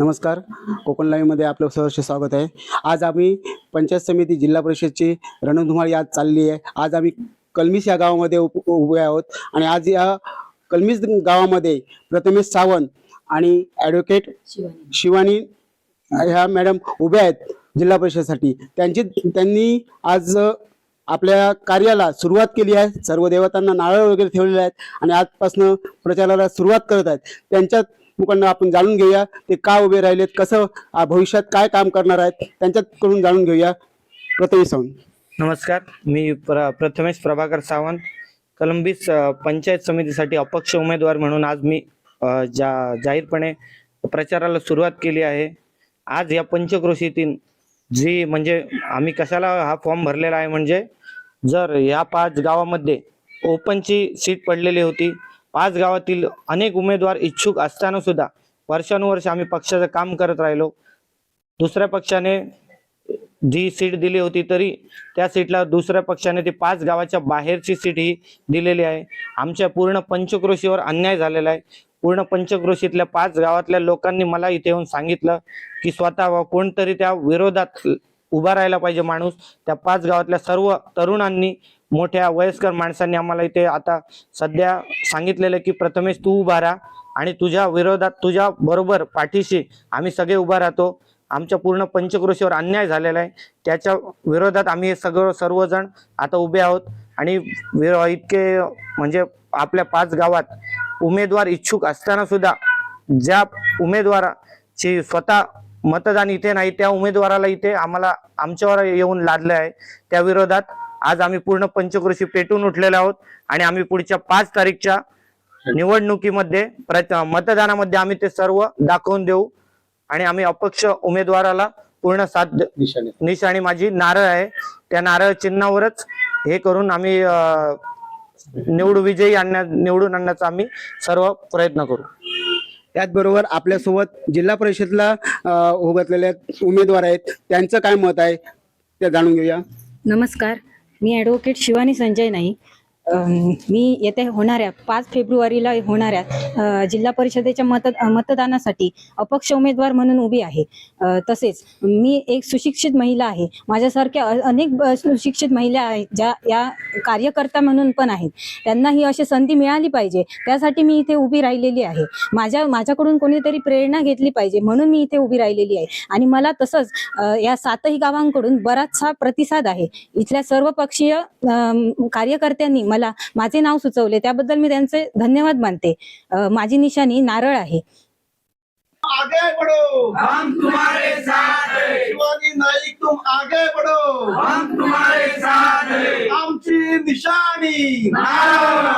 नमस्कार, कोकण लाईव्हमध्ये आपलं सहर्ष स्वागत आहे। आज आम्ही पंचायत समिती जिल्हा परिषदची रणधुमाळी आज चालली आहे। आज आम्ही कलमीस या गावामध्ये उभे आहोत आणि आज या कलमीस गावामध्ये प्रथमेश सावंत आणि ॲडव्होकेट शिवानी ह्या मॅडम उभ्या आहेत जिल्हा परिषदेसाठी। त्यांनी आज आपल्या कार्याला सुरुवात केली आहे। सर्व देवतांना नारळ वगैरे ठेवलेले आहेत आणि आजपासून प्रचाराला सुरुवात करत आहेत। त्यांच्या मुखांना आपण जाणून घेऊया ते का उभे राहिलेत, कसं भविष्यात काय काम करणार आहेत, त्यांच्याकडून जाणून घेऊया। प्रथमेश सावंत। नमस्कार, मी प्रथमेश प्रभाकर सावंत, कलंबीस पंचायत समितीसाठी अपक्ष उमेदवार म्हणून आज मी जाहीरपणे प्रचाराला सुरुवात केली आहे। आज या पंचक्रोशीतील जी म्हणजे आम्ही कशाला हा फॉर्म भरलेला आहे, म्हणजे जर या 5 गावामध्ये ओपनची सीट पडलेली होती, 5 गावातील अनेक उमेदवार इच्छुक असताना सुद्धा वर्षानुवर्ष आम्ही पक्षाचं काम करत राहिलो। दुसऱ्या पक्षाने जी सीट दिली होती तरी त्या सीटला दुसऱ्या पक्षाने ती 5 गावाच्या बाहेरची सीट ही दिलेली आहे। आमच्या पूर्ण पंचक्रोशीवर अन्याय झालेला आहे। पूर्ण पंचक्रोशीतल्या 5 गावातल्या लोकांनी मला इथे येऊन सांगितलं की स्वतः कोणतरी त्या विरोधात उभा राहायला पाहिजे माणूस। त्या 5 गावातल्या सर्व तरुणांनी, मोठ्या वयस्कर माणसांनी आम्हाला इथे आता सध्या सांगितलेलं की प्रथमेश तू उभा राहा आणि तुझ्या विरोधात, तुझ्या बरोबर पाठीशी आम्ही सगळे उभा राहतो। आमच्या पूर्ण पंचक्रोशीवर अन्याय झालेला आहे, त्याच्या विरोधात आम्ही हे सर्वजण आता उभे आहोत। आणि इतके म्हणजे आपल्या 5 गावात उमेदवार इच्छुक असताना सुद्धा ज्या उमेदवाराची स्वतः मतदान इथे नाही, त्या उमेदवाराला इथे आम्हाला आमच्यावर येऊन लादलं आहे। त्या विरोधात आज आम्ही पूर्ण पंचक्रोशी पेटून उठलेले आहोत आणि आम्ही पुढच्या 5 तारीखच्या निवडणुकीमध्ये मतदानामध्ये आम्ही ते सर्व दाखवून देऊ आणि आम्ही अपक्ष उमेदवाराला पूर्ण साथ। निशाणी माझी नारळ आहे, त्या नारळ चिन्हावरच हे करून आम्ही निवडून आणण्याचा आम्ही सर्व प्रयत्न करू। त्याचबरोबर आपल्यासोबत जिल्हा परिषदला उभे उमेदवार आहेत, त्यांचं काय मत आहे ते जाणून घेऊया। नमस्कार, मी ॲडव्होकेट शिवानी संजय नाईक। मी येथे होणाऱ्या 5 फेब्रुवारीला होणाऱ्या जिल्हा परिषदेच्या मतदानासाठी अपक्ष उमेदवार म्हणून उभी आहे। तसेच मी एक सुशिक्षित महिला आहे। माझ्यासारख्या अनेक सुशिक्षित महिला आहेत ज्या या कार्यकर्ता म्हणून पण आहेत, त्यांना ही अशी संधी मिळाली पाहिजे, त्यासाठी मी इथे उभी राहिलेली आहे। माझ्याकडून कोणीतरी प्रेरणा घेतली पाहिजे म्हणून मी इथे उभी राहिलेली आहे। आणि मला तसंच या 7ही गावांकडून बराचसा प्रतिसाद आहे। इथल्या सर्व पक्षीय कार्यकर्त्यांनी मला माझे नाव सुचवले, त्याबद्दल मी त्यांचे धन्यवाद मानते। माझी निशाणी नारळ आहे। आगे बढ़ो, हम तुम्हारे साथ हैं। शिवानी नाईक तुम आगे बढ़ो, हम तुम्हारे साथ हैं। आमची निशाणी नारळ।